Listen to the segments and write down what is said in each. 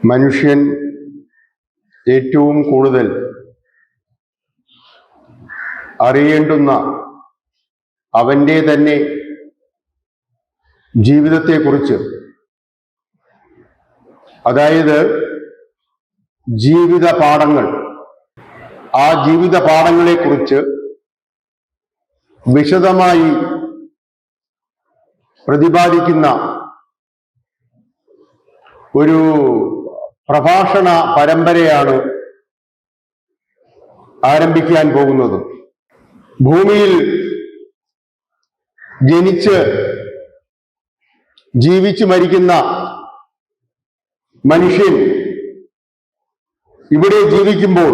മനുഷ്യൻ ഏറ്റവും കൂടുതൽ അറിയേണ്ടുന്ന അവൻ്റെ തന്നെ ജീവിതത്തെക്കുറിച്ച്, അതായത് ജീവിത പാഠങ്ങൾ, ആ ജീവിത പാഠങ്ങളെക്കുറിച്ച് വിശദമായി പ്രതിപാദിക്കുന്ന ഒരു പ്രഭാഷണ പരമ്പരയാണ് ആരംഭിക്കാൻ പോകുന്നത്. ഭൂമിയിൽ ജനിച്ച് ജീവിച്ചു മരിക്കുന്ന മനുഷ്യൻ ഇവിടെ ജീവിക്കുമ്പോൾ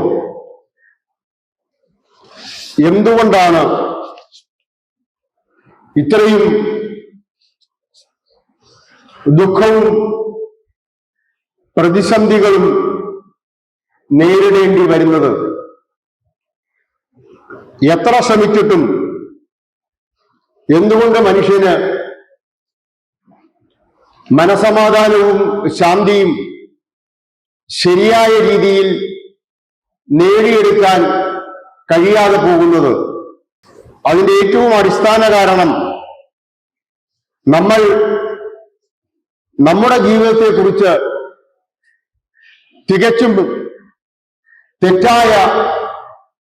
എന്തുകൊണ്ടാണ് ഇത്രയും ദുഃഖവും പ്രതിസന്ധികളും നേരിടേണ്ടി വരുന്നത്? എത്ര ശ്രമിച്ചിട്ടും എന്തുകൊണ്ട് മനുഷ്യന് മനസമാധാനവും ശാന്തിയും ശരിയായ രീതിയിൽ നേടിയെടുക്കാൻ കഴിയാതെ പോകുന്നത്? അതിന്റെ ഏറ്റവും അടിസ്ഥാന കാരണം നമ്മൾ നമ്മുടെ ജീവിതത്തെക്കുറിച്ച് തികച്ചും തെറ്റായ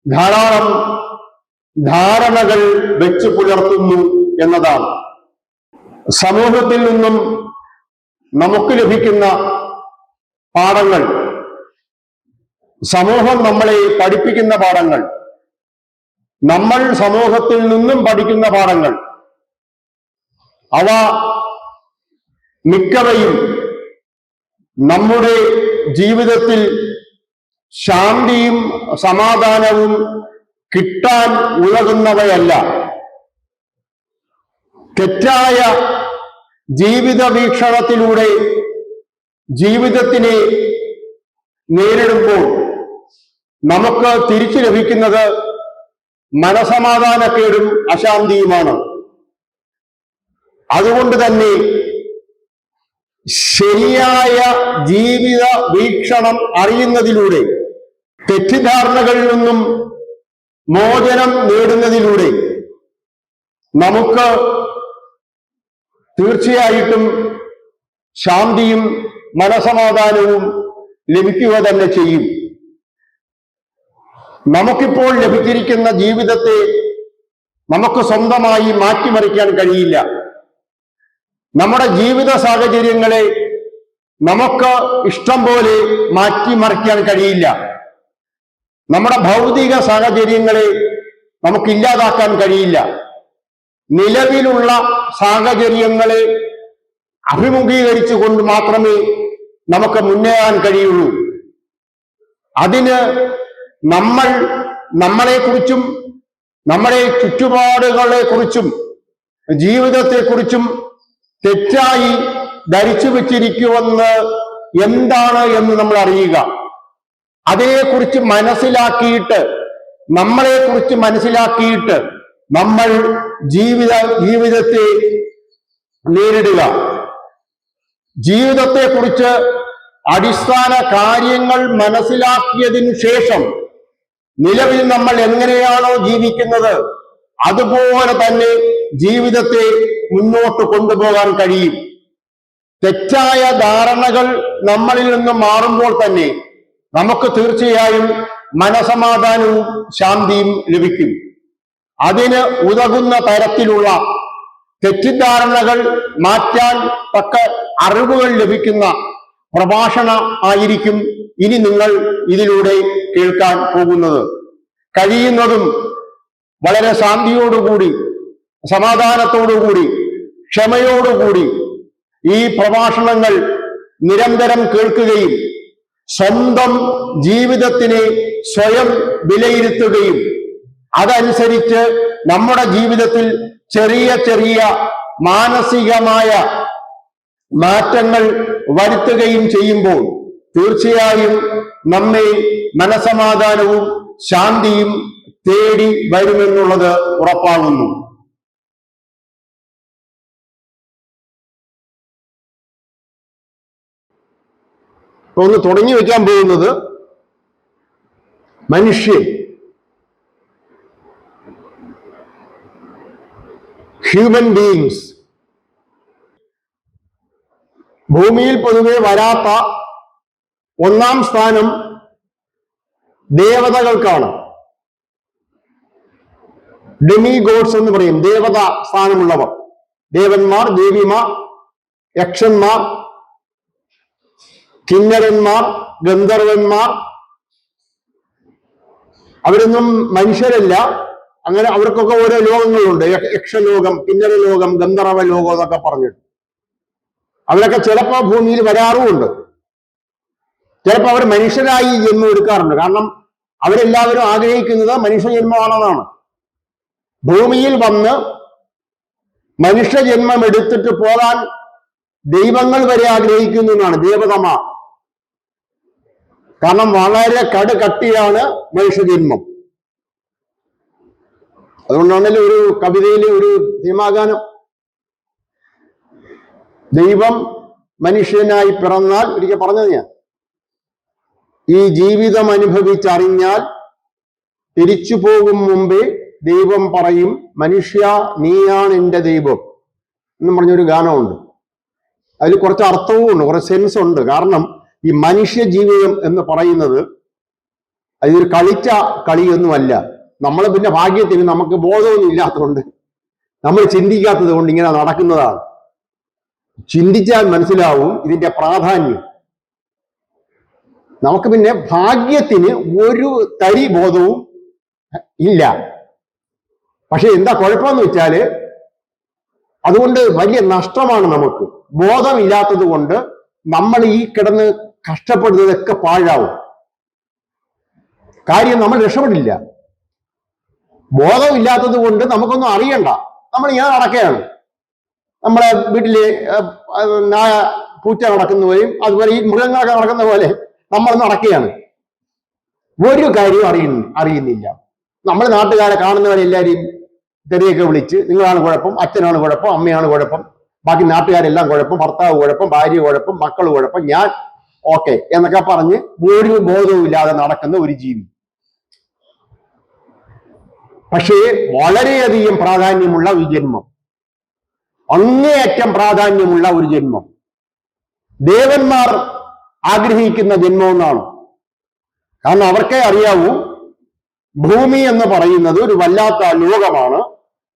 ധാരാളം ധാരണകൾ വെച്ചു പുലർത്തുന്നു എന്നതാണ്. സമൂഹത്തിൽ നിന്നും നമുക്ക് ലഭിക്കുന്ന പാഠങ്ങൾ, സമൂഹം നമ്മളെ പഠിപ്പിക്കുന്ന പാഠങ്ങൾ, നമ്മൾ സമൂഹത്തിൽ നിന്നും പഠിക്കുന്ന പാഠങ്ങൾ, അവ മിക്കവയും നമ്മുടെ ജീവിതത്തിൽ ശാന്തിയും സമാധാനവും കിട്ടാൻ ഉതകുന്നവയല്ല. തെറ്റായ ജീവിത വീക്ഷണത്തിലൂടെ ജീവിതത്തിനെ നേരിടുമ്പോൾ നമുക്ക് തിരിച്ചു ലഭിക്കുന്നത് മനസമാധാനക്കേടും അശാന്തിയുമാണ്. അതുകൊണ്ട് തന്നെ ശരിയായ ജീവിത വീക്ഷണം അറിയുന്നതിലൂടെ, തെറ്റിദ്ധാരണകളിൽ നിന്നും മോചനം നേടുന്നതിലൂടെ നമുക്ക് തീർച്ചയായിട്ടും ശാന്തിയും മനസമാധാനവും ലഭിക്കുക തന്നെ ചെയ്യും. നമുക്കിപ്പോൾ ലഭിച്ചിരിക്കുന്ന ജീവിതത്തെ നമുക്ക് സ്വന്തമായി മാറ്റിമറിക്കാൻ കഴിയില്ല. നമ്മുടെ ജീവിത സാഹചര്യങ്ങളെ നമുക്ക് ഇഷ്ടം പോലെ മാറ്റിമറിക്കാൻ കഴിയില്ല. നമ്മുടെ ഭൗതിക സാഹചര്യങ്ങളെ നമുക്ക് ഇല്ലാതാക്കാൻ കഴിയില്ല. നിലവിലുള്ള സാഹചര്യങ്ങളെ അഭിമുഖീകരിച്ചുകൊണ്ട് മാത്രമേ നമുക്ക് മുന്നേറാൻ കഴിയുള്ളൂ. അതിന് നമ്മൾ നമ്മളെക്കുറിച്ചും നമ്മുടെ ചുറ്റുപാടുകളെക്കുറിച്ചും ജീവിതത്തെക്കുറിച്ചും തെറ്റായി ധരിച്ചു വച്ചിരിക്കുമെന്ന് എന്താണ് എന്ന് നമ്മൾ അറിയുക. അതേക്കുറിച്ച് മനസ്സിലാക്കിയിട്ട്, നമ്മളെക്കുറിച്ച് മനസ്സിലാക്കിയിട്ട് നമ്മൾ ജീവിതത്തെ നേരിടുക. ജീവിതത്തെക്കുറിച്ച് അടിസ്ഥാന കാര്യങ്ങൾ മനസ്സിലാക്കിയതിനു ശേഷം നിലവിൽ നമ്മൾ എങ്ങനെയാണോ ജീവിക്കുന്നത് അതുപോലെ തന്നെ ജീവിതത്തെ മുന്നോട്ട് കൊണ്ടുപോകാൻ കഴിയും. തെറ്റായ ധാരണകൾ നമ്മളിൽ നിന്ന് മാറുമ്പോൾ തന്നെ നമുക്ക് തീർച്ചയായും മനസമാധാനവും ശാന്തിയും ലഭിക്കും. അതിന് ഉതകുന്ന തരത്തിലുള്ള തെറ്റിദ്ധാരണകൾ മാറ്റാൻ തക്ക അറിവുകൾ ലഭിക്കുന്ന പ്രഭാഷണ ആയിരിക്കും ഇനി നിങ്ങൾ ഇതിലൂടെ കേൾക്കാൻ പോകുന്നത്. കഴിയുന്നതും വളരെ ശാന്തിയോടുകൂടി, സമാധാനത്തോടുകൂടി, ക്ഷമയോടുകൂടി ഈ പ്രഭാഷണങ്ങൾ നിരന്തരം കേൾക്കുകയും സ്വന്തം ജീവിതത്തിനെ സ്വയം വിലയിരുത്തുകയും അതനുസരിച്ച് നമ്മുടെ ജീവിതത്തിൽ ചെറിയ ചെറിയ മാനസികമായ മാറ്റങ്ങൾ വരുത്തുകയും ചെയ്യുമ്പോൾ തീർച്ചയായും നമ്മെ മനസമാധാനവും ശാന്തിയും തേടി വരുമെന്നുള്ളത് ഉറപ്പാകുന്നു. ഇപ്പൊ ഒന്ന് തുടങ്ങി വെക്കാൻ പോകുന്നത് മനുഷ്യൻ, ഹ്യൂമൻ ബീയിങ്സ്. ഭൂമിയിൽ പൊതുവെ വരാത്ത ഒന്നാം സ്ഥാനം ദേവതകൾക്കാണ്. ഡെമി ഗോഡ്സ് എന്ന് പറയും, ദേവത സ്ഥാനമുള്ളവർ. ദേവന്മാർ, ദേവിമാർ, യക്ഷന്മാർ, കിന്നരന്മാർ, ഗന്ധർവന്മാർ, അവരൊന്നും മനുഷ്യരല്ല. അങ്ങനെ അവർക്കൊക്കെ ഓരോ ലോകങ്ങളുണ്ട്. യക്ഷലോകം, കിന്നരലോകം, ഗന്ധർവ ലോകം എന്നൊക്കെ പറഞ്ഞിട്ട് അവരൊക്കെ ചിലപ്പോൾ ഭൂമിയിൽ വരാറുമുണ്ട്. ചിലപ്പോൾ അവർ മനുഷ്യരായി ജന്മം എടുക്കാറുണ്ട്. കാരണം അവരെല്ലാവരും ആഗ്രഹിക്കുന്നത് മനുഷ്യജന്മമാണെന്നാണ്. ഭൂമിയിൽ വന്ന് മനുഷ്യജന്മം എടുത്തിട്ട് പോകാൻ ദൈവങ്ങൾ വരെ ആഗ്രഹിക്കുന്നതാണ്, ദേവതമാർ. കാരണം വളരെ കട്ടിയാണ് മനുഷ്യജന്മം. അതുകൊണ്ടാണല്ലോ ഒരു കവിതയിലെ ഒരു സിനിമാഗാനം, ദൈവം മനുഷ്യനായി പിറന്നാൽ, ഒരിക്കൽ പറഞ്ഞത് ഞാൻ, ഈ ജീവിതം അനുഭവിച്ചറിഞ്ഞാൽ തിരിച്ചു പോകും മുമ്പേ ദൈവം പറയും, മനുഷ്യ നീയാണ് എൻ്റെ ദൈവം എന്നും പറഞ്ഞൊരു ഗാനമുണ്ട്. അതിൽ കുറച്ച് അർത്ഥവും ഉണ്ട്, കുറച്ച് സെൻസ് ഉണ്ട്. കാരണം ഈ മനുഷ്യ ജീവിതം എന്ന് പറയുന്നത് അതൊരു കളിച്ച കളിയൊന്നുമല്ല. നമ്മൾ പിന്നെ ഭാഗ്യത്തിന് നമുക്ക് ബോധമൊന്നും ഇല്ലാത്തതുകൊണ്ട്, നമ്മൾ ചിന്തിക്കാത്തത് കൊണ്ട് ഇങ്ങനെ നടക്കുന്നതാണ്. ചിന്തിച്ചാൽ മനസ്സിലാവും ഇതിന്റെ പ്രാധാന്യം. നമുക്ക് പിന്നെ ഭാഗ്യത്തിന് ഒരു തരി ബോധവും ഇല്ല. പക്ഷെ എന്താ കുഴപ്പമെന്ന് വെച്ചാല് അതുകൊണ്ട് വലിയ നഷ്ടമാണ് നമുക്ക്. ബോധമില്ലാത്തത് കൊണ്ട് നമ്മൾ ഈ കിടന്ന് കഷ്ടപ്പെടുന്നതൊക്കെ പാഴാവും. കാര്യം നമ്മൾ രക്ഷപ്പെടില്ല. ബോധമില്ലാത്തത് കൊണ്ട് നമുക്കൊന്നും അറിയണ്ട. നമ്മൾ ഇങ്ങനെ നടക്കുകയാണ്. നമ്മളെ വീട്ടില് നായ, പൂച്ച നടക്കുന്ന പോലെയും അതുപോലെ ഈ മൃഗങ്ങളൊക്കെ നടക്കുന്ന പോലെ നമ്മൾ നടക്കുകയാണ്. ഒരു കാര്യവും അറിയുന്നില്ല. നമ്മൾ നാട്ടുകാരെ കാണുന്നവരെല്ലാവരെയും തെറിയൊക്കെ വിളിച്ച് നിങ്ങളാണ് കുഴപ്പം, അച്ഛനാണ് കുഴപ്പം, അമ്മയാണ് കുഴപ്പം, ബാക്കി നാട്ടുകാരെല്ലാം കുഴപ്പം, ഭർത്താവ് കുഴപ്പം, ഭാര്യ കുഴപ്പം, മക്കൾ കുഴപ്പം, ഞാൻ ഓക്കെ എന്നൊക്കെ പറഞ്ഞ് ഒരു ബോധവും ഇല്ലാതെ നടക്കുന്ന ഒരു ജീവി. പക്ഷേ വളരെയധികം പ്രാധാന്യമുള്ള ഒരു ജന്മം, അങ്ങേയറ്റം പ്രാധാന്യമുള്ള ഒരു ജന്മം, ദേവന്മാർ ആഗ്രഹിക്കുന്ന ജന്മം എന്നാണ്. കാരണം അവർക്കേ അറിയാവൂ ഭൂമി എന്ന് പറയുന്നത് ഒരു വല്ലാത്ത ലോകമാണ്.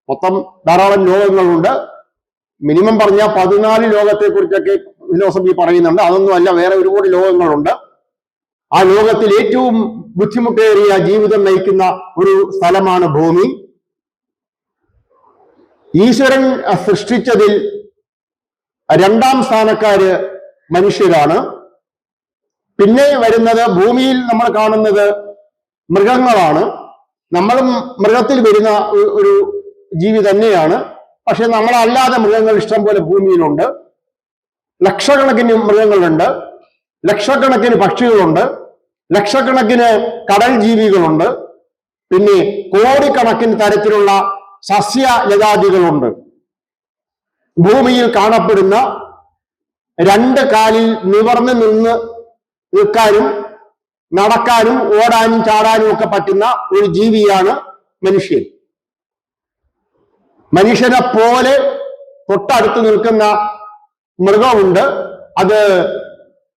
മൊത്തം ധാരാളം ലോകങ്ങളുണ്ട്. മിനിമം പറഞ്ഞാൽ 14 ലോകത്തെ കുറിച്ചൊക്കെ ഫിലോസഫി പറയുന്നുണ്ട്. അതൊന്നുമല്ല, വേറെ ഒരുപാട് ലോകങ്ങളുണ്ട്. ആ ലോകത്തിൽ ഏറ്റവും ബുദ്ധിമുട്ടേറിയ ജീവിതം നയിക്കുന്ന ഒരു സ്ഥലമാണ് ഭൂമി. ഈശ്വരൻ സൃഷ്ടിച്ചതിൽ 2ാം സ്ഥാനക്കാര് മനുഷ്യരാണ്. പിന്നെ വരുന്നത് ഭൂമിയിൽ നമ്മൾ കാണുന്നത് മൃഗങ്ങളാണ്. നമ്മളും മൃഗത്തിൽ വരുന്ന ഒരു ജീവി തന്നെയാണ്. പക്ഷെ നമ്മളല്ലാതെ മൃഗങ്ങൾ ഇഷ്ടം പോലെ ഭൂമിയിലുണ്ട്. ലക്ഷക്കണക്കിന് മൃഗങ്ങളുണ്ട്, ലക്ഷക്കണക്കിന് പക്ഷികളുണ്ട്, ലക്ഷക്കണക്കിന് കടൽ ജീവികളുണ്ട്, പിന്നെ കോടിക്കണക്കിന് തരത്തിലുള്ള സസ്യലതാദികളുണ്ട്. ഭൂമിയിൽ കാണപ്പെടുന്ന 2 കാലിൽ നിവർന്നു നിൽക്കാനും നടക്കാനും ഓടാനും ചാടാനും ഒക്കെ പറ്റുന്ന ഒരു ജീവിയാണ് മനുഷ്യൻ. മനുഷ്യനെ പോലെ തൊട്ടടുത്ത് നിൽക്കുന്ന മൃഗമുണ്ട്. അത്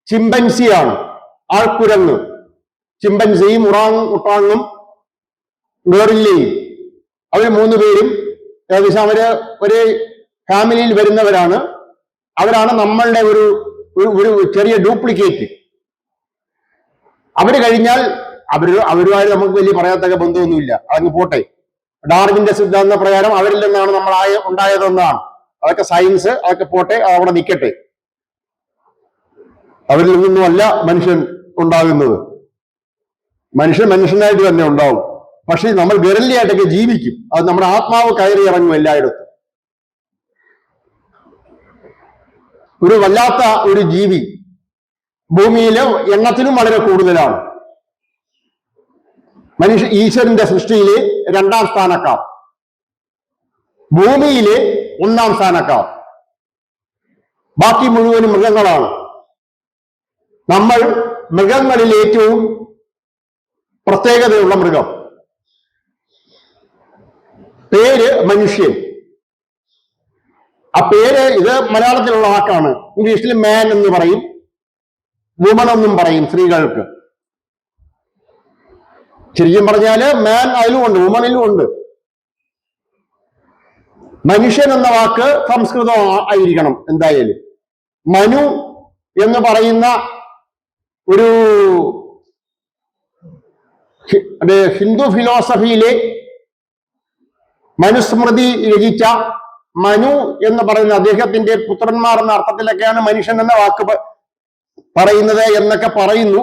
ചിമ്പൻസിയാണ്, ആൾക്കുരങ്ങ്. ചിമ്പൻസിയും ഉറാങ്ങും ഗോറില്ലയും, അവർ 3 പേരും ഏകദേശം ഒരേ ഫാമിലിയിൽ വരുന്നവരാണ്. അവരാണ് നമ്മളുടെ ഒരു ചെറിയ ഡ്യൂപ്ലിക്കേറ്റ്. അവര് കഴിഞ്ഞാൽ അവരുമായി നമുക്ക് വലിയ പറയാത്തക്ക ബന്ധമൊന്നുമില്ല. അതങ്ങ് പോട്ടെ. ഡാർവിന്റെ സിദ്ധാന്ത പ്രകാരം അവരിൽ നിന്നാണ് നമ്മൾ ഉണ്ടായതെന്നാണ്. അതൊക്കെ സയൻസ്, അതൊക്കെ പോട്ടെ, അവിടെ നിൽക്കട്ടെ. അവരിൽ നിന്നുമല്ല മനുഷ്യൻ ഉണ്ടാകുന്നത്. മനുഷ്യനായിട്ട് തന്നെ ഉണ്ടാവും. പക്ഷെ നമ്മൾ വിരലിയായിട്ടൊക്കെ ജീവിക്കും. അത് നമ്മുടെ ആത്മാവ് കയറി ഇറങ്ങും എല്ലായിടത്തും. ഒരു വല്ലാത്ത ഒരു ജീവി. ഭൂമിയിലെ എണ്ണത്തിലും വളരെ കൂടുതലാണ്. ഈശ്വരന്റെ സൃഷ്ടിയിലെ 2ാം സ്ഥാനക്കാർ, ഭൂമിയിലെ 1ാം സ്ഥാനക്കാർ. ബാക്കി മുഴുവനും മൃഗങ്ങളാണ്. നമ്മൾ മൃഗങ്ങളിൽ ഏറ്റവും പ്രത്യേകതയുള്ള മൃഗം. പേര് മനുഷ്യൻ. ആ പേര് ഇത് മലയാളത്തിലുള്ള വാക്കാണ്. ഇംഗ്ലീഷിൽ മാൻ എന്ന് പറയും, വുമൺ എന്നും പറയും സ്ത്രീകൾക്ക്. ശരിക്കും പറഞ്ഞാല് മാൻ അതിലും ഉണ്ട്, വുമണിലും ഉണ്ട്. മനുഷ്യൻ എന്ന വാക്ക് സംസ്കൃതം ആയിരിക്കണം എന്തായാലും. മനു എന്ന് പറയുന്ന ഒരു ഹിന്ദു ഫിലോസഫിയിലെ മനുസ്മൃതി രചിച്ച മനു എന്ന് പറയുന്ന അദ്ദേഹത്തിന്റെ പുത്രന്മാർ എന്ന അർത്ഥത്തിലൊക്കെയാണ് മനുഷ്യൻ എന്ന വാക്ക് പറയുന്നത് എന്നൊക്കെ പറയുന്നു.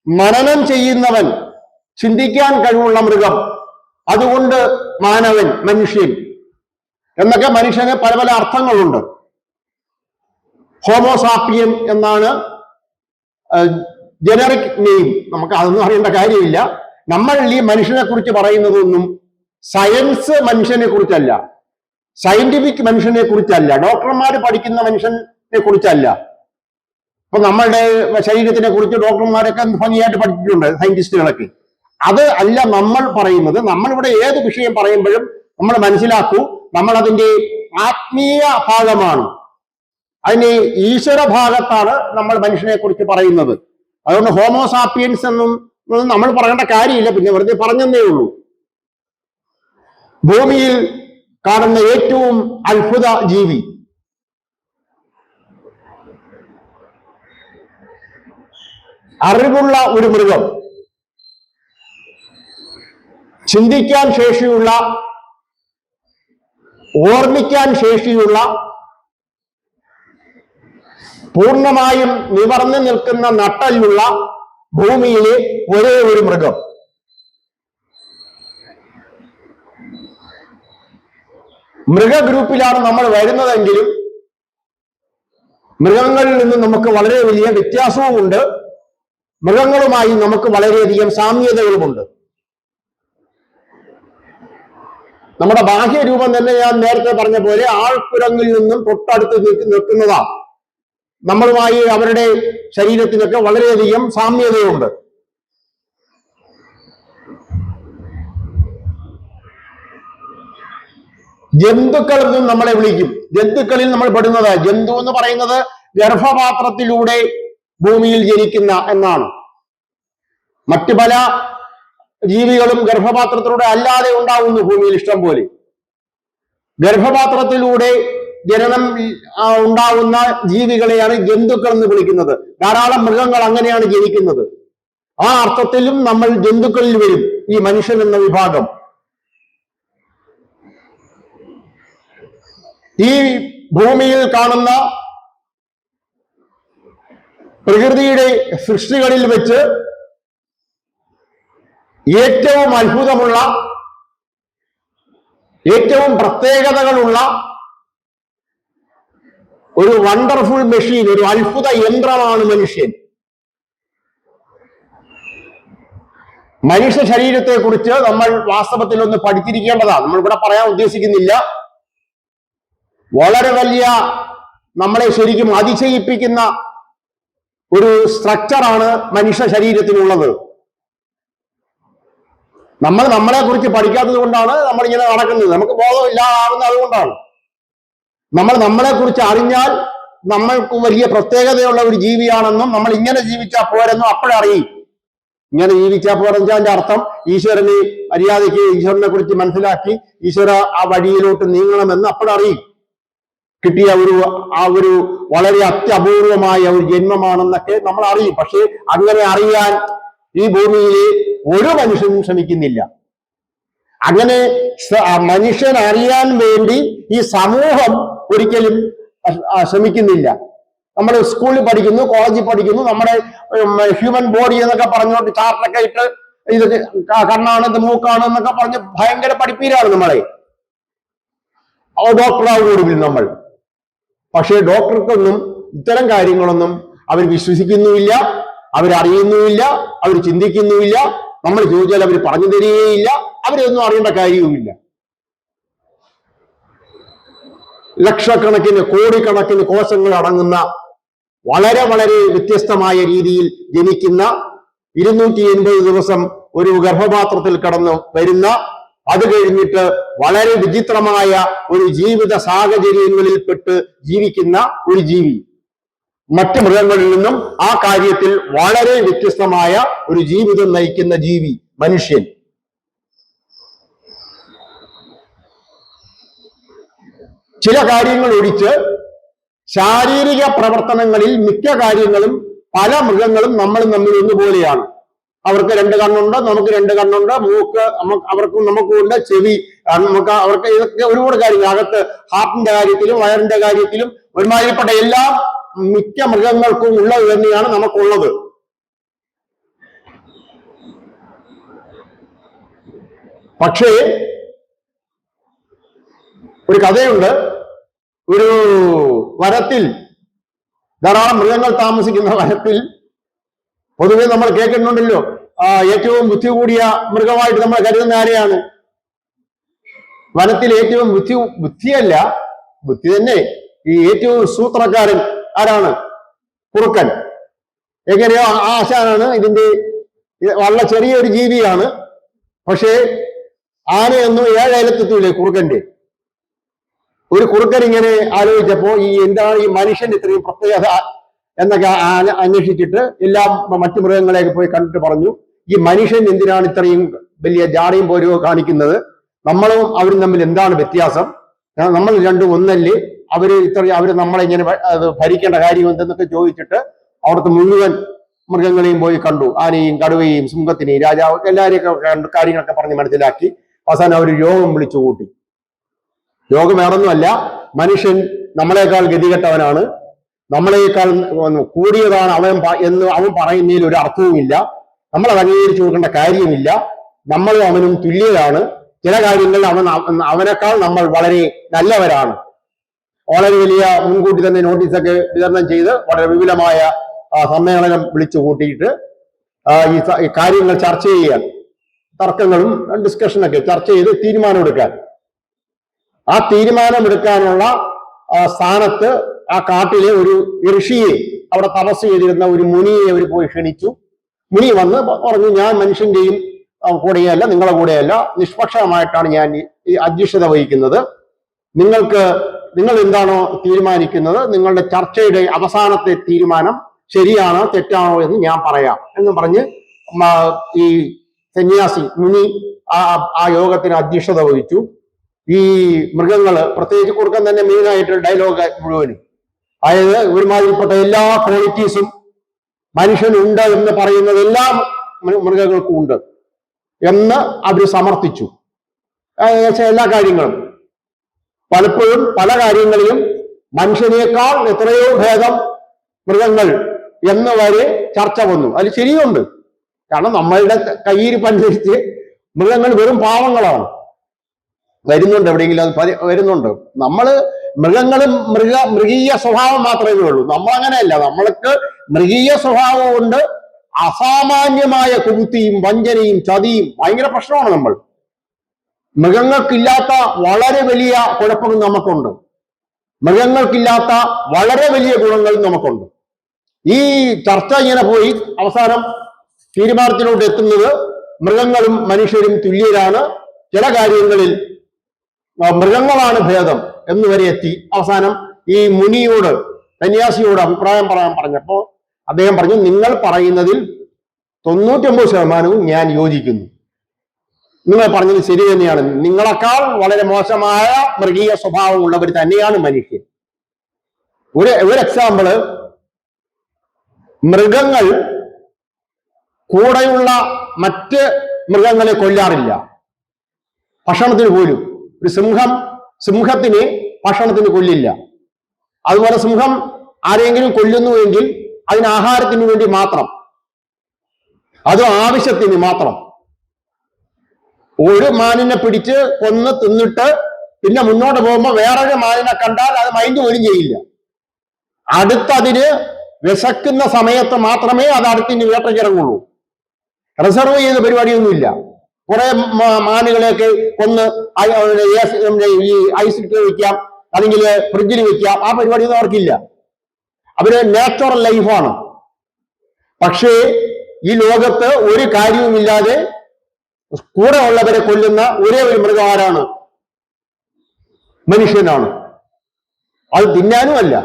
മനനം ചെയ്യുന്നവൻ, ചിന്തിക്കാൻ കഴിവുള്ള മൃഗം, അതുകൊണ്ട് മാനവൻ, മനുഷ്യൻ എന്നൊക്കെ മനുഷ്യന് പല പല അർത്ഥങ്ങളുണ്ട്. ഹോമോസാപ്പിയൻ എന്നാണ് ജനറിക് നെയിം. നമുക്ക് അതൊന്നും അറിയേണ്ട കാര്യമില്ല. നമ്മൾ ഈ മനുഷ്യനെ കുറിച്ച് പറയുന്നതൊന്നും സയൻസ് മനുഷ്യനെ കുറിച്ചല്ല, സയന്റിഫിക് മനുഷ്യനെ കുറിച്ചല്ല, ഡോക്ടർമാർ പഠിക്കുന്ന മനുഷ്യനെ കുറിച്ചല്ല. ഇപ്പൊ നമ്മളുടെ ശരീരത്തിനെ കുറിച്ച് ഡോക്ടർമാരൊക്കെ ഭംഗിയായിട്ട് പഠിച്ചിട്ടുണ്ട്, സയന്റിസ്റ്റുകളൊക്കെ. അത് അല്ല നമ്മൾ പറയുന്നത്. നമ്മളിവിടെ ഏത് വിഷയം പറയുമ്പോഴും നമ്മൾ മനസ്സിലാക്കൂ, നമ്മൾ അതിന്റെ ആത്മീയ ഭാഗമാണ്, അതിന് ഈശ്വര ഭാഗത്താണ് നമ്മൾ മനുഷ്യനെ കുറിച്ച് പറയുന്നത്. അതുകൊണ്ട് ഹോമോസാപ്പിയൻസ് എന്നും നമ്മൾ പറയേണ്ട കാര്യമില്ല, പിന്നെ വെറുതെ പറഞ്ഞെന്നേ ഉള്ളൂ. ഭൂമിയിൽ കാണുന്ന ഏറ്റവും അത്ഭുത ജീവി, അറിവുള്ള ഒരു മൃഗം, ചിന്തിക്കാൻ ശേഷിയുള്ള, ഓർമ്മിക്കാൻ ശേഷിയുള്ള, പൂർണ്ണമായും നിവർന്നു നിൽക്കുന്ന നട്ടലുള്ള ഭൂമിയിലെ ഒരേ ഒരു മൃഗം. മൃഗഗ്രൂപ്പിലാണ് നമ്മൾ വരുന്നതെങ്കിലും മൃഗങ്ങളിൽ നിന്ന് നമുക്ക് വളരെ വലിയ വ്യത്യാസവുമുണ്ട്, മൃഗങ്ങളുമായി നമുക്ക് വളരെയധികം സാമ്യതകളുമുണ്ട്. നമ്മുടെ ബാഹ്യരൂപം തന്നെ ഞാൻ നേരത്തെ പറഞ്ഞ പോലെ ആൾക്കുരങ്ങിൽ നിന്നും തൊട്ടടുത്ത് നിൽക്കുന്നതാണ്. നമ്മളുമായി അവരുടെ ശരീരത്തിനൊക്കെ വളരെയധികം സാമ്യതയുണ്ട്. ജന്തുക്കൾ എന്നും നമ്മളെ വിളിക്കും. ജന്തുക്കളിൽ നമ്മൾ പെടുന്നത്, ജന്തു എന്ന് പറയുന്നത് ഗർഭപാത്രത്തിലൂടെ ഭൂമിയിൽ ജനിക്കുന്ന എന്നാണ്. മറ്റു പല ജീവികളും ഗർഭപാത്രത്തിലൂടെ അല്ലാതെ ഉണ്ടാവുന്നു ഭൂമിയിൽ ഇഷ്ടം പോലെ. ഗർഭപാത്രത്തിലൂടെ ജനനം ഉണ്ടാവുന്ന ജീവികളെയാണ് ജന്തുക്കൾ എന്ന് വിളിക്കുന്നത്. ധാരാളം മൃഗങ്ങൾ അങ്ങനെയാണ് ജനിക്കുന്നത്. ആ അർത്ഥത്തിലും നമ്മൾ ജന്തുക്കളിൽ വരും ഈ മനുഷ്യൻ എന്ന വിഭാഗം. ഈ ഭൂമിയിൽ കാണുന്ന പ്രകൃതിയുടെ സൃഷ്ടികളിൽ വെച്ച് ഏറ്റവും അത്ഭുതമുള്ള, ഏറ്റവും പ്രത്യേകതകളുള്ള ഒരു വണ്ടർഫുൾ മെഷീൻ, ഒരു അത്ഭുത യന്ത്രമാണ് മനുഷ്യൻ. മനുഷ്യ ശരീരത്തെ കുറിച്ച് നമ്മൾ വാസ്തവത്തിൽ ഒന്ന് പഠിച്ചിരിക്കേണ്ടതാണ്. നമ്മൾ ഇവിടെ പറയാൻ ഉദ്ദേശിക്കുന്നില്ല. വളരെ വലിയ, നമ്മളെ ശരിക്കും അതിശയിപ്പിക്കുന്ന ഒരു സ്ട്രക്ചറാണ് മനുഷ്യ ശരീരത്തിനുള്ളത്. നമ്മൾ നമ്മളെ കുറിച്ച് പഠിക്കാത്തത് കൊണ്ടാണ് നമ്മൾ ഇങ്ങനെ നടക്കുന്നത്. നമുക്ക് ബോധമില്ലാതാവുന്നത് അതുകൊണ്ടാണ്. നമ്മൾ നമ്മളെ കുറിച്ച് അറിഞ്ഞാൽ നമ്മൾക്ക് വലിയ പ്രത്യേകതയുള്ള ഒരു ജീവിയാണെന്നും നമ്മൾ ഇങ്ങനെ ജീവിച്ചാൽ പോരെന്നും അപ്പോഴറിയും. ഇങ്ങനെ ജീവിച്ചാൽ പോരെന്ന് വെച്ചാൽ അതിന്റെ അർത്ഥം ഈശ്വരനെ മര്യാദയ്ക്ക് ഈശ്വരനെ കുറിച്ച് മനസ്സിലാക്കി ഈശ്വര ആ വഴിയിലോട്ട് നീങ്ങണമെന്ന് അപ്പോഴറിയും. കിട്ടിയ ഒരു വളരെ അത്യപൂർവമായ ഒരു ജന്മമാണെന്നൊക്കെ നമ്മൾ അറിയും. പക്ഷെ അങ്ങനെ അറിയാൻ ഈ ഭൂമിയിലെ ഒരു മനുഷ്യനും ശ്രമിക്കുന്നില്ല. അങ്ങനെ മനുഷ്യൻ അറിയാൻ വേണ്ടി ഈ സമൂഹം ഒരിക്കലും ശ്രമിക്കുന്നില്ല. നമ്മൾ സ്കൂളിൽ പഠിക്കുന്നു, കോളേജിൽ പഠിക്കുന്നു, നമ്മുടെ ഹ്യൂമൻ ബോഡി എന്നൊക്കെ പറഞ്ഞുകൊണ്ട് ചാർട്ടൊക്കെ ഇട്ട് ഇത് കണ്ണാണ്, ഇത് മൂക്കാണ് എന്നൊക്കെ പറഞ്ഞ് ഭയങ്കര പഠിപ്പീരാണ് നമ്മളെ. ഡോക്ടറാവുകൂടും നമ്മൾ. പക്ഷേ ഡോക്ടർക്കൊന്നും ഇത്തരം കാര്യങ്ങളൊന്നും അവർ വിശ്വസിക്കുന്നുമില്ല, അവരറിയുന്നുമില്ല, അവർ ചിന്തിക്കുന്നുമില്ല. നമ്മൾ ചോദിച്ചാൽ അവർ പറഞ്ഞു തരികയില്ല, അവരൊന്നും അറിയേണ്ട കാര്യവുമില്ല. ലക്ഷക്കണക്കിന്, കോടിക്കണക്കിന് കോശങ്ങൾ അടങ്ങുന്ന വളരെ വളരെ വ്യത്യസ്തമായ രീതിയിൽ ജനിക്കുന്ന 280 ദിവസം ഒരു ഗർഭപാത്രത്തിൽ കടന്നു വരുന്ന, അത് കഴിഞ്ഞിട്ട് വളരെ വിചിത്രമായ ഒരു ജീവിത സാഹചര്യങ്ങളിൽപ്പെട്ട് ജീവിക്കുന്ന ഒരു ജീവി, മറ്റ് മൃഗങ്ങളിൽ നിന്നും ആ കാര്യത്തിൽ വളരെ വ്യത്യസ്തമായ ഒരു ജീവിതം നയിക്കുന്ന ജീവി മനുഷ്യൻ. ചില കാര്യങ്ങൾ ഒഴിച്ച് ശാരീരിക പ്രവർത്തനങ്ങളിൽ മിക്ക കാര്യങ്ങളും പല മൃഗങ്ങളും നമ്മളും തമ്മിൽ ഒന്നുപോലെയാണ്. അവർക്ക് 2 കണ്ണുണ്ട്, നമുക്ക് 2 കണ്ണുണ്ട്, മൂക്ക് അവർക്കും നമുക്കും ഉണ്ട്, ചെവി അവർക്ക്, ഇതൊക്കെ ഒരുപാട് കാര്യങ്ങൾ, അകത്ത് ഹാർട്ടിന്റെ കാര്യത്തിലും വയറിന്റെ കാര്യത്തിലും ഒരുമാതിരിപ്പെട്ട എല്ലാ മിക്ക മൃഗങ്ങൾക്കും ഉള്ളത് തന്നെയാണ് നമുക്കുള്ളത്. പക്ഷേ ഒരു കഥയുണ്ട്. ഒരു വനത്തിൽ, ധാരാളം മൃഗങ്ങൾ താമസിക്കുന്ന വനത്തിൽ, പൊതുവെ നമ്മൾ കേൾക്കുന്നുണ്ടല്ലോ, ഏറ്റവും ബുദ്ധി കൂടിയ മൃഗമായിട്ട് നമ്മൾ കരുതുന്ന ആരെയാണ്? വനത്തിൽ ഏറ്റവും ബുദ്ധിയല്ല, ബുദ്ധി തന്നെ, ഈ ഏറ്റവും സൂത്രക്കാരൻ ആരാണ്? കുറുക്കൻ. എങ്ങനെയോ ആശാനാണ്. ഇതിന്റെ വളരെ ചെറിയൊരു ജീവിയാണ്. പക്ഷേ ആനയൊന്നും 7 അയലത്തെത്തൂലേ കുറുക്കന്റെ. ഒരു കുറുക്കൻ ഇങ്ങനെ ആലോചിച്ചപ്പോ എന്താണ് ഈ മനുഷ്യന്റെ ഇത്രയും പ്രത്യേകത എന്നൊക്കെ അന്വേഷിച്ചിട്ട് എല്ലാം മറ്റു മൃഗങ്ങളെയൊക്കെ പോയി കണ്ടിട്ട് പറഞ്ഞു, ഈ മനുഷ്യൻ എന്തിനാണ് ഇത്രയും വലിയ ജാടയും പോരോ കാണിക്കുന്നത്? നമ്മളും അവരും തമ്മിൽ എന്താണ് വ്യത്യാസം? നമ്മൾ രണ്ടും ഒന്നല്ലേ? അവര് നമ്മളെ ഇങ്ങനെ ഭരിക്കേണ്ട കാര്യം എന്തെന്നൊക്കെ ചോദിച്ചിട്ട് അവിടുത്തെ മുഴുവൻ മൃഗങ്ങളെയും പോയി കണ്ടു. ആനയും കടുവയും സിംഹത്തിനെയും രാജാവ് എല്ലാവരെയൊക്കെ കണ്ടു, കാര്യങ്ങളൊക്കെ പറഞ്ഞ് മനസ്സിലാക്കി. അവസാനം അവർ യോഗം വിളിച്ചു കൂട്ടി. യോഗം വേറൊന്നുമല്ല, മനുഷ്യൻ നമ്മളെക്കാൾ ഗതികെട്ടവനാണ്, നമ്മളെക്കാൾ കൂടിയതാണ് എന്ന് അവൻ പറയുന്നതിൽ ഒരു അർത്ഥവുമില്ല, നമ്മളത് അംഗീകരിച്ചു കൊടുക്കേണ്ട കാര്യമില്ല, നമ്മളും അവനും തുല്യരാണ്, ചില കാര്യങ്ങളിൽ അവനേക്കാൾ നമ്മൾ വളരെ നല്ലവരാണ്. വളരെ വലിയ മുൻകൂട്ടി തന്നെ നോട്ടീസൊക്കെ വിതരണം ചെയ്ത് വളരെ വിപുലമായ സമ്മേളനം വിളിച്ചു കൂട്ടിയിട്ട് ഈ കാര്യങ്ങൾ ചർച്ച ചെയ്യാൻ, തർക്കങ്ങളും ഡിസ്കഷനൊക്കെ ചർച്ച ചെയ്ത് തീരുമാനമെടുക്കാൻ, ആ തീരുമാനമെടുക്കാനുള്ള സ്ഥാനത്ത് ആ കാട്ടിലെ ഒരു ഋഷിയെ, അവിടെ തപസ് ചെയ്തിരുന്ന ഒരു മുനിയെ അവർ പോയി ക്ഷണിച്ചു. മുനി വന്ന് പറഞ്ഞു, ഞാൻ മനുഷ്യന്റെയും കൂടെയല്ല, നിങ്ങളുടെ കൂടെയല്ല, നിഷ്പക്ഷമായിട്ടാണ് ഞാൻ ഈ അധ്യക്ഷത വഹിക്കുന്നത്. നിങ്ങൾ എന്താണോ തീരുമാനിക്കുന്നത്, നിങ്ങളുടെ ചർച്ചയുടെ അവസാനത്തെ തീരുമാനം ശരിയാണോ തെറ്റാണോ എന്ന് ഞാൻ പറയാം എന്ന് പറഞ്ഞ് ഈ സന്യാസി മുനി ആ യോഗത്തിന് അധ്യക്ഷത വഹിച്ചു. ഈ മൃഗങ്ങള്, പ്രത്യേകിച്ച് കുറുക്കൻ തന്നെ മെയിനായിട്ട് ഡയലോഗ് മുഴുവനും, അതായത് ഒരുമാതിരിപ്പെട്ട എല്ലാ ക്വാളിറ്റീസും മനുഷ്യനുണ്ട് എന്ന് പറയുന്നത് എല്ലാ മൃഗങ്ങൾക്കും ഉണ്ട് എന്ന് അവർ സമർത്ഥിച്ചു. ഏകദേശം എല്ലാ കാര്യങ്ങളും, പലപ്പോഴും പല കാര്യങ്ങളിലും മനുഷ്യനേക്കാൾ എത്രയോ ഭേദം മൃഗങ്ങൾ എന്ന് വരെ ചർച്ച വന്നു. അതിൽ ശരിയുണ്ട്. കാരണം നമ്മളുടെ കയ്യിരിപ്പനുസരിച്ച് മൃഗങ്ങൾ വെറും പാവങ്ങളാണ്. വരുന്നുണ്ട് എവിടെയെങ്കിലും അത് വരുന്നുണ്ട്. മൃഗങ്ങളും മൃഗീയ സ്വഭാവം മാത്രമേ ഉള്ളൂ. നമ്മളങ്ങനെയല്ല. നമ്മൾക്ക് മൃഗീയ സ്വഭാവം കൊണ്ട് അസാമാന്യമായ കുബുദ്ധിയും വഞ്ചനയും ചതിയും ഭയങ്കര പ്രശ്നമാണ്. മൃഗങ്ങൾക്കില്ലാത്ത വളരെ വലിയ കുഴപ്പങ്ങൾ നമുക്കുണ്ട്, മൃഗങ്ങൾക്കില്ലാത്ത വളരെ വലിയ ഗുണങ്ങളും നമുക്കുണ്ട്. ഈ ചർച്ച ഇങ്ങനെ പോയി അവസാനം തീരുമാനത്തിലോട്ട് എത്തുന്നത് മൃഗങ്ങളും മനുഷ്യരും തുല്യരാണ്, ചില കാര്യങ്ങളിൽ മൃഗങ്ങളാണ് ഭേദം എന്ന് വരെ എത്തി. അവസാനം ഈ മുനിയോട്, സന്യാസിയോട് അഭിപ്രായം പറയാൻ പറഞ്ഞപ്പോ അദ്ദേഹം പറഞ്ഞു, നിങ്ങൾ പറയുന്നതിൽ 99% ഞാൻ യോജിക്കുന്നു. നിങ്ങൾ പറഞ്ഞത് ശരി തന്നെയാണ്. നിങ്ങളെക്കാൾ വളരെ മോശമായ മൃഗീയ സ്വഭാവമുള്ളവർ തന്നെയാണ് മനുഷ്യൻ. ഒരു എക്സാമ്പിള്, മൃഗങ്ങൾ കൂടെയുള്ള മറ്റ് മൃഗങ്ങളെ കൊല്ലാറില്ല ഭക്ഷണത്തിന് പോലും. ഒരു സിംഹത്തിനെ ഭക്ഷണത്തിന് കൊല്ലില്ല. അതുപോലെ സിംഹം ആരെങ്കിലും കൊല്ലുന്നുവെങ്കിൽ അതിന് ആഹാരത്തിന് വേണ്ടി മാത്രം, അതും ആവശ്യത്തിന് മാത്രം. ഒരു മാനിനെ പിടിച്ച് കൊന്ന് തിന്നിട്ട് പിന്നെ മുന്നോട്ട് പോകുമ്പോൾ വേറൊരു മാനിനെ കണ്ടാൽ അത് മൈൻഡ് പോലും ചെയ്യില്ല. അടുത്തതിന് വിശക്കുന്ന സമയത്ത് മാത്രമേ അത് അടുത്തിന് വേട്ടയ്ക്കിറങ്ങുള്ളൂ. റിസർവ് ചെയ്ത പരിപാടിയൊന്നുമില്ല. കുറെ മാനുകളെയൊക്കെ കൊന്ന് ഈ ഐസിട്ട് വെക്കാം, അല്ലെങ്കിൽ ഫ്രിഡ്ജിൽ വെക്കാം, ആ പരിപാടിയൊന്നും അവർക്കില്ല. അവര് നാച്ചുറൽ ലൈഫാണ്. പക്ഷേ ഈ ലോകത്ത് ഒരു കാര്യവുമില്ലാതെ കൂടെ ഉള്ളവരെ കൊല്ലുന്ന ഒരേ ഒരു മൃഗം ആരാണ്? മനുഷ്യനാണ്. അത് തിന്നാനുമല്ല,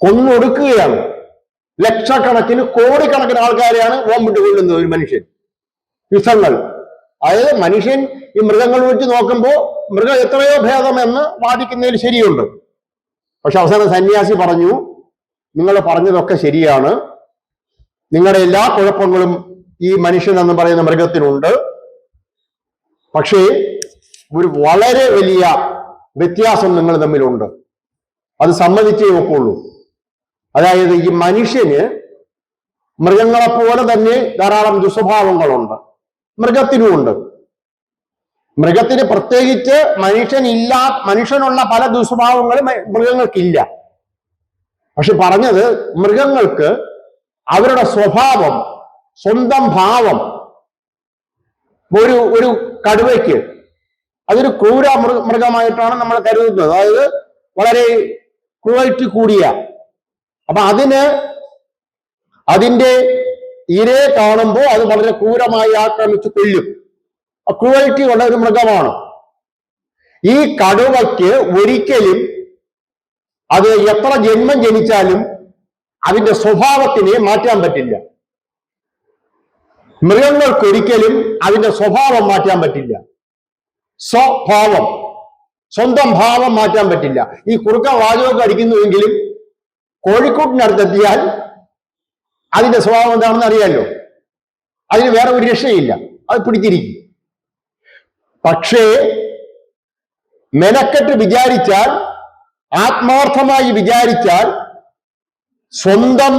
കൊന്നൊടുക്കുകയാണ്. ലക്ഷക്കണക്കിന് കോടിക്കണക്കിന് ആൾക്കാരെയാണ് ബോംബിട്ട് കൊല്ലുന്നത് ഒരു മനുഷ്യൻ. വിഷങ്ങൾ. അതായത് മനുഷ്യൻ ഈ മൃഗങ്ങൾ വെച്ച് നോക്കുമ്പോൾ മൃഗം എത്രയോ ഭേദമെന്ന് വാദിക്കുന്നതിൽ ശരിയുണ്ട്. പക്ഷെ അവസാനം സന്യാസി പറഞ്ഞു, നിങ്ങൾ പറഞ്ഞതൊക്കെ ശരിയാണ്, നിങ്ങളുടെ എല്ലാ കുഴപ്പങ്ങളും ഈ മനുഷ്യൻ എന്ന് പറയുന്ന മൃഗത്തിനുണ്ട്. പക്ഷേ ഒരു വളരെ വലിയ വ്യത്യാസം നിങ്ങൾ തമ്മിലുണ്ട്, അത് സമ്മതിച്ചേ ഒക്കുള്ളൂ. അതായത് ഈ മനുഷ്യന് മൃഗങ്ങളെപ്പോലെ തന്നെ ധാരാളം ദുസ്വഭാവങ്ങളുണ്ട്, മൃഗത്തിനുമുണ്ട്. മൃഗത്തിന് പ്രത്യേകിച്ച് മനുഷ്യനുള്ള പല ദുസ്വഭാവങ്ങളും മൃഗങ്ങൾക്കില്ല. പക്ഷെ പറഞ്ഞത് മൃഗങ്ങൾക്ക് അവരുടെ സ്വഭാവം, സ്വന്തം ഭാവം, ഒരു കടുവയ്ക്ക് അതൊരു ക്രൂര മൃഗമായിട്ടാണ് നമ്മൾ കരുതുന്നത്. അതായത് വളരെ ക്രൂവൽറ്റി കൂടിയ. അപ്പൊ അതിന്റെ ഇരയെ കാണുമ്പോൾ അത് വളരെ ക്രൂരമായി ആക്രമിച്ച് കൊല്ലും. ക്രൂവൽറ്റി ഉള്ള ഒരു മൃഗമാണ്. ഈ കടുവയ്ക്ക് ഒരിക്കലും അത് എത്ര ജന്മം ജനിച്ചാലും അതിന്റെ സ്വഭാവത്തിനെ മാറ്റാൻ പറ്റില്ല. മൃഗങ്ങൾക്കൊരിക്കലും അതിന്റെ സ്വഭാവം മാറ്റാൻ പറ്റില്ല. സ്വഭാവം, സ്വന്തം ഭാവം മാറ്റാൻ പറ്റില്ല. ഈ കുറുക്ക വാചകമൊക്കെ അടിക്കുന്നുവെങ്കിലും കോഴിക്കോട്ടിനടുത്തെത്തിയാൽ അതിന്റെ സ്വഭാവം എന്താണെന്ന് അറിയാലോ. അതിന് വേറെ ഒരു രക്ഷയില്ല, അത് പിടിച്ചിരിക്കും. പക്ഷേ മെനക്കെട്ട് വിചാരിച്ചാൽ, ആത്മാർത്ഥമായി വിചാരിച്ചാൽ സ്വന്തം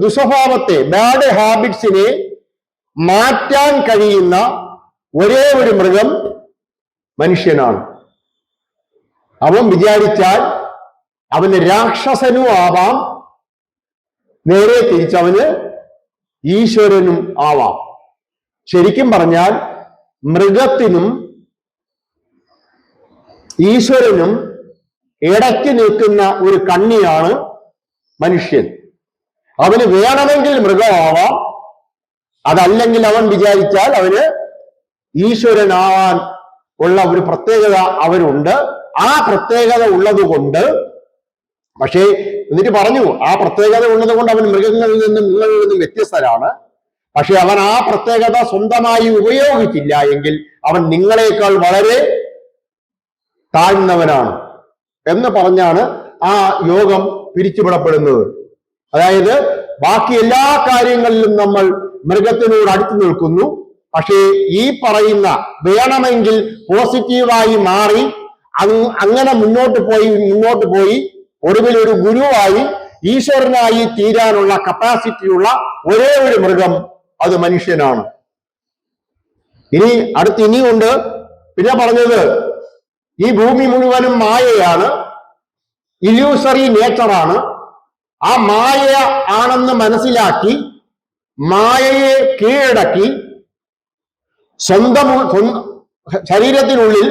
ദുസ്വഭാവത്തെ, ബാഡ് ഹാബിറ്റ്സിനെ മാറ്റാൻ കഴിയുന്ന ഒരേ ഒരു മൃഗം മനുഷ്യനാണ്. അവൻ വിചാരിച്ചാൽ അവന് രാക്ഷസനും ആവാം, നേരെ തിരിച്ചവന് ഈശ്വരനും ആവാം. ശരിക്കും പറഞ്ഞാൽ മൃഗത്തിനും ഈശ്വരനും ഇടയ്ക്ക് നിൽക്കുന്ന ഒരു കണ്ണിയാണ് മനുഷ്യൻ. അവന് വേണമെങ്കിൽ മൃഗമാവാം, അതല്ലെങ്കിൽ അവൻ വിചാരിച്ചാൽ അവന് ഈശ്വരനാവാൻ ഉള്ള ഒരു പ്രത്യേകത അവനുണ്ട്. ആ പ്രത്യേകത ഉള്ളത് കൊണ്ട്, പക്ഷേ എന്നിട്ട് പറഞ്ഞു, ആ പ്രത്യേകത ഉള്ളത് കൊണ്ട് അവൻ മൃഗങ്ങളിൽ നിന്നും നിങ്ങളിൽ നിന്നും വ്യത്യസ്തരാണ്. പക്ഷെ അവൻ ആ പ്രത്യേകത സ്വന്തമായി ഉപയോഗിച്ചില്ല എങ്കിൽ അവൻ നിങ്ങളെക്കാൾ വളരെ താഴ്ന്നവനാണ് എന്ന് പറഞ്ഞാണ് ആ യോഗം പിരിച്ചുവിടപ്പെടുന്നത്. അതായത് ബാക്കി എല്ലാ കാര്യങ്ങളിലും നമ്മൾ മൃഗത്തിനോട് അടുത്ത് നിൽക്കുന്നു. പക്ഷേ ഈ പറയുന്ന വേണമെങ്കിൽ പോസിറ്റീവായി മാറി അങ്ങനെ മുന്നോട്ട് പോയി ഒടുവിൽ ഒരു ഗുരുവായി ഈശ്വരനായി തീരാനുള്ള കപ്പാസിറ്റിയുള്ള ഒരേ ഒരു മൃഗം അത് മനുഷ്യനാണ്. ഇനിയുണ്ട്. പിന്നെ പറഞ്ഞത് ഈ ഭൂമി മുഴുവനും മായയാണ്, ഇല്യൂസറി നേച്ചറാണ്. ആ മായ ആണെന്ന് മനസ്സിലാക്കി മായയെ കീഴടക്കി സ്വന്തം ശരീരത്തിനുള്ളിൽ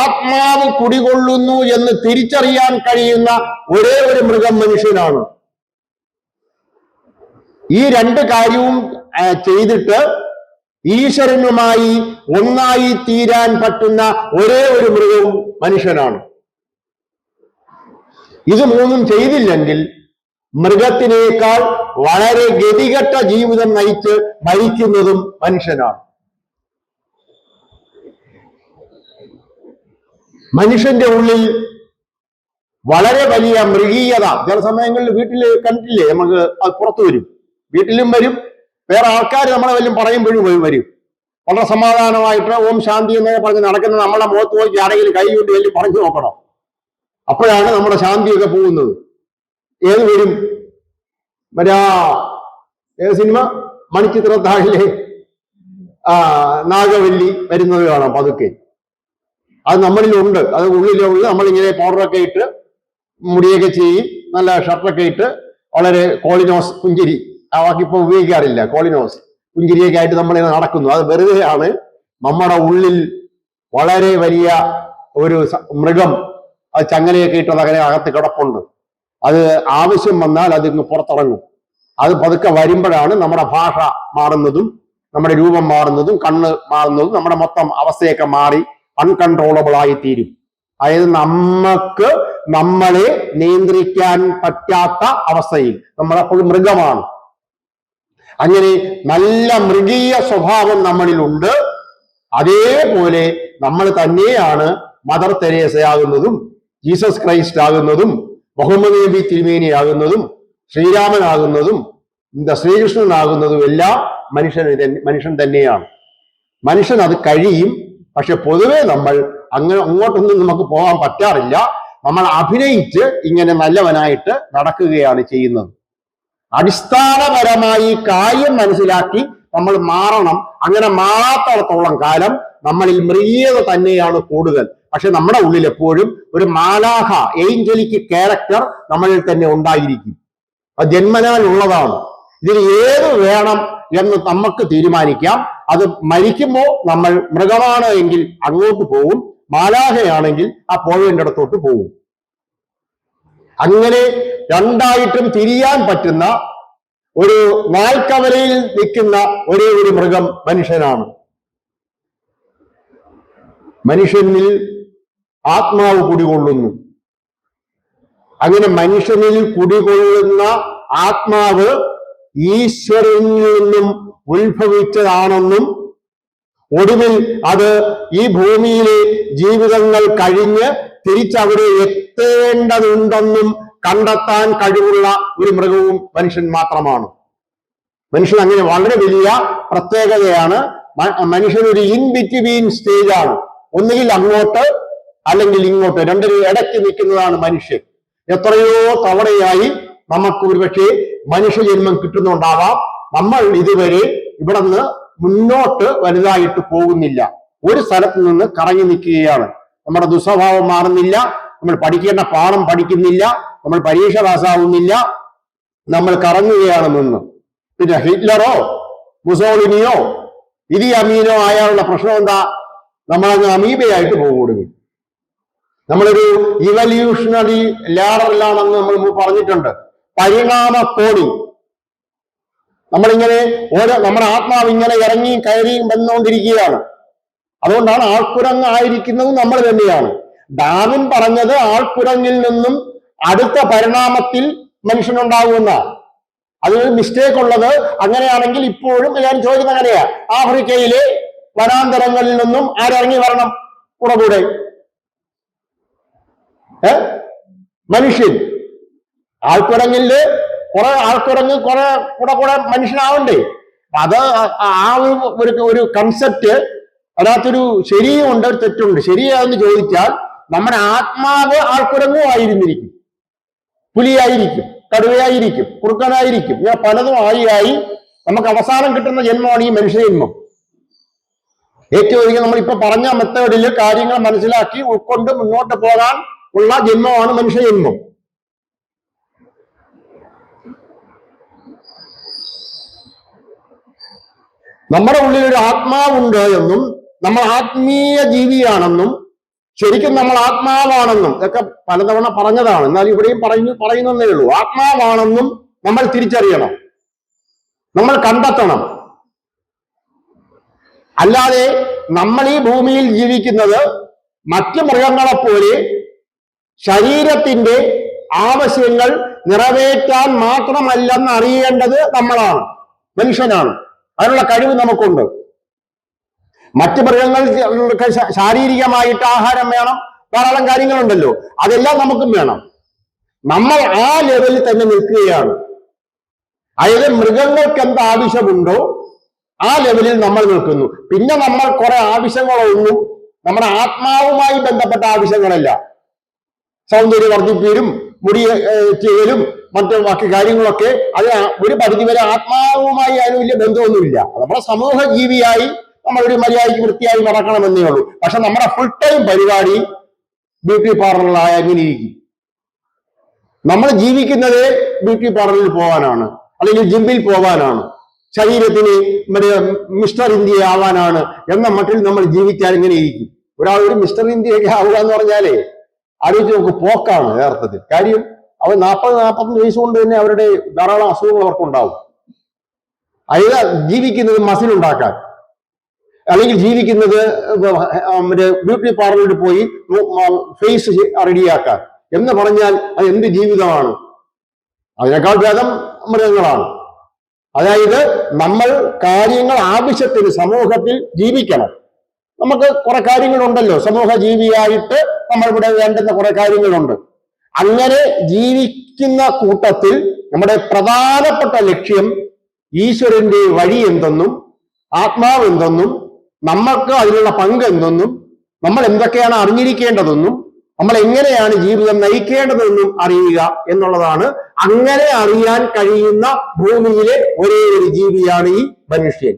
ആത്മാവ് കുടികൊള്ളുന്നു എന്ന് തിരിച്ചറിയാൻ കഴിയുന്ന ഒരേ ഒരു മൃഗം മനുഷ്യനാണ്. ഈ രണ്ട് കാര്യവും ചെയ്തിട്ട് ഈശ്വരനുമായി ഒന്നായി തീരാൻ പറ്റുന്ന ഒരേ ഒരു മൃഗവും മനുഷ്യനാണ്. ഇത് മൂന്നും ചെയ്തില്ലെങ്കിൽ മൃഗത്തിനേക്കാൾ വളരെ ഗതികെട്ട ജീവിതം നയിച്ച് മരിക്കുന്നതും മനുഷ്യനാണ്. മനുഷ്യന്റെ ഉള്ളിൽ വളരെ വലിയ മൃഗീയത ചില സമയങ്ങളിൽ വീട്ടിൽ കണ്ടില്ലേ, നമുക്ക് അത് പുറത്തു വരും, വീട്ടിലും വരും, വേറെ ആൾക്കാർ നമ്മളെ വല്ലതും പറയുമ്പോഴും വരും. വളരെ സമാധാനമായിട്ട് ഓം ശാന്തി എന്നൊക്കെ പറഞ്ഞ് നടക്കുന്ന നമ്മളെ മുഖത്ത് പോയി ആരെങ്കിലും കൈ കൊണ്ട് വലിയ പറഞ്ഞു നോക്കണം. അപ്പോഴാണ് നമ്മുടെ ശാന്തിയൊക്കെ പോകുന്നത്. ഏത് വരും? ഏത് സിനിമ? മണിച്ചിത്രത്താഴിലെ നാഗവല്ലി വരുന്നത് കാണാം പതുക്കെ. അത് നമ്മളിലുണ്ട്, അത് ഉള്ളിലുള്ള നമ്മളിങ്ങനെ പൗഡറൊക്കെ ഇട്ട് മുടിയൊക്കെ ചെയ്യും, നല്ല ഷർട്ടൊക്കെ ഇട്ട് വളരെ കോളിനോസ് പുഞ്ചിരി, ആ വാക്കിപ്പോൾ ഉപയോഗിക്കാറില്ല, കോളിനോസ് പുഞ്ചിരിയൊക്കെ ആയിട്ട് നമ്മളിങ്ങനെ നടക്കുന്നു. അത് വെറുതെയാണ്. നമ്മുടെ ഉള്ളിൽ വളരെ വലിയ ഒരു മൃഗം അത് ചങ്ങലയൊക്കെ ഇട്ടത് അങ്ങനെ അകത്ത് കിടപ്പുണ്ട്. അത് ആവശ്യം വന്നാൽ അതിങ്ങ് പുറത്തിറങ്ങും. അത് പതുക്കെ വരുമ്പോഴാണ് നമ്മുടെ ഭാഷ മാറുന്നതും നമ്മുടെ രൂപം മാറുന്നതും കണ്ണ് മാറുന്നതും നമ്മുടെ മൊത്തം അവസ്ഥയൊക്കെ മാറി അൺകൺട്രോളബിൾ ആയി തീരും. അതായത് നമ്മൾക്ക് നമ്മളെ നിയന്ത്രിക്കാൻ പറ്റാത്ത അവസ്ഥയിൽ നമ്മളെപ്പോഴും മൃഗമാണ്. അങ്ങനെ നല്ല മൃഗീയ സ്വഭാവം നമ്മളിലുണ്ട്. അതേപോലെ നമ്മൾ തന്നെയാണ് മദർ തെരേസയാകുന്നതും ജീസസ് ക്രൈസ്റ്റ് ആകുന്നതും മുഹമ്മദ് നബി തിരുമേനിയാകുന്നതും ശ്രീരാമനാകുന്നതും ശ്രീകൃഷ്ണനാകുന്നതും എല്ലാം മനുഷ്യൻ തന്നെയാണ്. മനുഷ്യൻ അത് കഴിയും. പക്ഷെ പൊതുവെ നമ്മൾ അങ്ങോട്ടൊന്നും നമുക്ക് പോകാൻ പറ്റാറില്ല. നമ്മൾ അഭിനയിച്ച് ഇങ്ങനെ നല്ലവനായിട്ട് നടക്കുകയാണ് ചെയ്യുന്നത്. അടിസ്ഥാനപരമായി കാര്യം മനസ്സിലാക്കി നമ്മൾ മാറണം. അങ്ങനെ മാറാത്തടത്തോളം കാലം നമ്മളിൽ മൃഗീയത തന്നെയാണ് കൂടുതൽ. പക്ഷെ നമ്മുടെ ഉള്ളിൽ എപ്പോഴും ഒരു മാലാഖ ഏഞ്ചലിക് ക്യാരക്ടർ നമ്മളിൽ തന്നെ ഉണ്ടായിരിക്കും. അത് ജന്മനാലുള്ളതാണ്. ഇതിന് ഏത് വേണം എന്ന് നമുക്ക് തീരുമാനിക്കാം. അത് മരിക്കുമ്പോൾ നമ്മൾ മൃഗമാണ് എങ്കിൽ അങ്ങോട്ട് പോകും, മാലാഖയാണെങ്കിൽ ആ പോകേണ്ടിടത്തോട്ട് പോകും. അങ്ങനെ രണ്ടായിട്ടും തിരിയാൻ പറ്റുന്ന ഒരു നാൽക്കവലയിൽ നിൽക്കുന്ന ഒരേ ഒരു മൃഗം മനുഷ്യനാണ്. മനുഷ്യനിൽ ആത്മാവ് കുടികൊള്ളുന്നു. അങ്ങനെ മനുഷ്യനിൽ കുടികൊള്ളുന്ന ആത്മാവ് ഈശ്വരനിൽ നിന്നും ഉത്ഭവിച്ചതാണെന്നും ഒടുവിൽ അത് ഈ ഭൂമിയിലെ ജീവിതങ്ങൾ കഴിഞ്ഞ് തിരിച്ചവിടെ എത്തേണ്ടതുണ്ടെന്നും കണ്ടെത്താൻ കഴിവുള്ള ഒരു മൃഗവും മനുഷ്യൻ മാത്രമാണ്. മനുഷ്യൻ അങ്ങനെ വളരെ വലിയ പ്രത്യേകതയാണ്. മനുഷ്യൻ ഒരു ഇൻ ബിറ്റ്വീൻ സ്റ്റേജ് ആണ്. ഒന്നുകിൽ അങ്ങോട്ട് അല്ലെങ്കിൽ ഇങ്ങോട്ട്, രണ്ടിനും ഇടയ്ക്ക് നിൽക്കുന്നതാണ് മനുഷ്യൻ. എത്രയോ തവണയായി നമുക്ക് ഒരുപക്ഷെ മനുഷ്യജന്മം കിട്ടുന്നുണ്ടാവാം. നമ്മൾ ഇതുവരെ ഇവിടെ നിന്ന് മുന്നോട്ട് വലുതായിട്ട് പോകുന്നില്ല. ഒരു സ്ഥലത്ത് നിന്ന് കറങ്ങി നിൽക്കുകയാണ്. നമ്മുടെ ദുസ്വഭാവം മാറുന്നില്ല, നമ്മൾ പഠിക്കേണ്ട പാഠം പഠിക്കുന്നില്ല, നമ്മൾ പരീക്ഷ പാസ്സാവുന്നില്ല, നമ്മൾ കറങ്ങുകയാണ് നിന്ന്. പിന്നെ ഹിറ്റ്ലറോ മുസോളിനിയോ ഇതി അമീനോ ആയാലുള്ള പ്രശ്നം എന്താ? നമ്മളങ്ങ് അമീബയായിട്ട് പോകും. നമ്മളൊരു ഇവല്യൂഷണറി ലാഡറിലാണെന്ന് നമ്മൾ പറഞ്ഞിട്ടുണ്ട്. പരിണാമ കോണി. നമ്മളിങ്ങനെ നമ്മുടെ ആത്മാവ് ഇങ്ങനെ ഇറങ്ങിയും കയറിയും വന്നുകൊണ്ടിരിക്കുകയാണ്. അതുകൊണ്ടാണ് ആൾക്കുരങ്ങ് ആയിരിക്കുന്നതും നമ്മൾ തന്നെയാണ്. ഡാർവിൻ പറഞ്ഞത് ആൾക്കുരങ്ങിൽ നിന്നും അടുത്ത പരിണാമത്തിൽ മനുഷ്യനുണ്ടാകുന്ന. അതിനൊരു മിസ്റ്റേക്ക് ഉള്ളത്. അങ്ങനെയാണെങ്കിൽ ഇപ്പോഴും ഞാൻ ചോദിക്കുന്നത് അങ്ങനെയാ, ആഫ്രിക്കയിലെ വനാന്തരങ്ങളിൽ നിന്നും ആരിറങ്ങി വരണം കൂടെ? മനുഷ്യൻ. ആൾക്കുരങ്ങില് കുറെ ആൾക്കുരങ്ങ് കൂടെ മനുഷ്യനാവണ്ടേ? അത് ആ ഒരു കൺസെപ്റ്റ് അതിനകത്തൊരു ശരിയുമുണ്ട്, ഒരു തെറ്റുണ്ട്. ശരിയാണെന്ന് ചോദിച്ചാൽ നമ്മുടെ ആത്മാവ് ആൾക്കുരങ്ങും ആയിരുന്നിരിക്കും, പുലിയായിരിക്കും, കടുവയായിരിക്കും, കുറുക്കനായിരിക്കും, ഇങ്ങനെ പലതും ആയി നമുക്ക് അവസാനം കിട്ടുന്ന ജന്മമാണ് ഈ മനുഷ്യജന്മം. ഏറ്റവും അധികം നമ്മളിപ്പോ പറഞ്ഞ മെത്തേഡിൽ കാര്യങ്ങൾ മനസ്സിലാക്കി ഉൾക്കൊണ്ട് മുന്നോട്ട് പോകാൻ ഉള്ള ജന്മമാണ് മനുഷ്യജന്മം. നമ്മുടെ ഉള്ളിൽ ഒരു ആത്മാവുണ്ട് എന്നും നമ്മൾ ആത്മീയ ജീവിയാണെന്നും ശരിക്കും നമ്മൾ ആത്മാവാണെന്നും ഇതൊക്കെ പലതവണ പറഞ്ഞതാണ്. എന്നാൽ ഇവിടെയും പറയുന്നതേ ഉള്ളൂ. ആത്മാവാണെന്നും നമ്മൾ തിരിച്ചറിയണം, നമ്മൾ കണ്ടെത്തണം. അല്ലാതെ നമ്മൾ ഈ ഭൂമിയിൽ ജീവിക്കുന്നത് മറ്റ് മൃഗങ്ങളെപ്പോലെ ശരീരത്തിന്റെ ആവശ്യങ്ങൾ നിറവേറ്റാൻ മാത്രമല്ലെന്ന് അറിയേണ്ടത് നമ്മളാണ്, മനുഷ്യനാണ്. അതിനുള്ള കഴിവ് നമുക്കുണ്ട്. മറ്റ് മൃഗങ്ങൾക്ക് ശാരീരികമായിട്ട് ആഹാരം വേണം, ധാരാളം കാര്യങ്ങളുണ്ടല്ലോ, അതെല്ലാം നമുക്കും വേണം. നമ്മൾ ആ ലെവലിൽ തന്നെ നിൽക്കുകയാണ്. അതായത് മൃഗങ്ങൾക്ക് എന്ത് ആവശ്യമുണ്ടോ ആ ലെവലിൽ നമ്മൾ നിൽക്കുന്നു. പിന്നെ നമ്മൾ കുറെ ആവശ്യങ്ങളൊന്നും നമ്മുടെ ആത്മാവുമായി ബന്ധപ്പെട്ട ആവശ്യങ്ങളല്ല. സൗന്ദര്യം വർദ്ധിപ്പിക്കലും മുടി ചെയ്യലും മറ്റു ബാക്കി കാര്യങ്ങളൊക്കെ അത് ഒരു പരിധിവരെ ആത്മാവുമായി അതിന് വലിയ ബന്ധമൊന്നുമില്ല. നമ്മുടെ സമൂഹ ജീവിയായി നമ്മളൊരു മര്യാദയ്ക്ക് വൃത്തിയായി നടക്കണമെന്നേ ഉള്ളൂ. പക്ഷെ നമ്മുടെ ഫുൾ ടൈം പരിപാടി ബ്യൂട്ടി പാർലറിലായ എങ്ങനെ ഇരിക്കും? നമ്മൾ ജീവിക്കുന്നത് ബ്യൂട്ടി പാർലറിൽ പോകാനാണ്, അല്ലെങ്കിൽ ജിമ്മിൽ പോകാനാണ്, ശരീരത്തിന് മിസ്റ്റർ ഇന്ത്യ ആവാനാണ് എന്ന മട്ടിൽ നമ്മൾ ജീവിച്ചാൽ എങ്ങനെ ഇരിക്കും? ഒരാൾ ഒരു മിസ്റ്റർ ഇന്ത്യയൊക്കെ ആവുക എന്ന് പറഞ്ഞാലേ ആലോചിച്ച് നമുക്ക് പോക്കാണ് യഥാർത്ഥത്തിൽ. കാര്യം അവർ 40-45 വയസ്സ് കൊണ്ട് തന്നെ അവരുടെ ധാരാളം അസുഖങ്ങൾ അവർക്കുണ്ടാവും. അതായത് ജീവിക്കുന്നത് മസിൽ ഉണ്ടാക്കാൻ, അല്ലെങ്കിൽ ജീവിക്കുന്നത് മറ്റേ ബ്യൂട്ടി പാർലറിൽ പോയി ഫേസ് റെഡിയാക്കാൻ എന്ന് പറഞ്ഞാൽ അത് എന്ത് ജീവിതമാണ്? അതിനേക്കാൾ ഭേദം മൃഗങ്ങളാണ്. അതായത് നമ്മൾ കാര്യങ്ങൾ ആവശ്യത്തിന് സമൂഹത്തിൽ ജീവിക്കണം. നമുക്ക് കുറെ കാര്യങ്ങളുണ്ടല്ലോ, സമൂഹ ജീവിയായിട്ട് നമ്മളിവിടെ വേണ്ടുന്ന കുറെ കാര്യങ്ങളുണ്ട്. അങ്ങനെ ജീവിക്കുന്ന കൂട്ടത്തിൽ നമ്മുടെ പ്രധാനപ്പെട്ട ലക്ഷ്യം ഈശ്വരന്റെ വഴി എന്തെന്നും ആത്മാവ് എന്തെന്നും നമ്മൾക്ക് അതിലുള്ള പങ്ക് എന്തെന്നും നമ്മൾ എന്തൊക്കെയാണ് അറിഞ്ഞിരിക്കേണ്ടതെന്നും നമ്മൾ എങ്ങനെയാണ് ജീവിതം നയിക്കേണ്ടതെന്നും അറിയുക എന്നുള്ളതാണ്. അങ്ങനെ അറിയാൻ കഴിയുന്ന ഭൂമിയിലെ ഒരേ ഒരു ജീവിയാണ് ഈ മനുഷ്യൻ.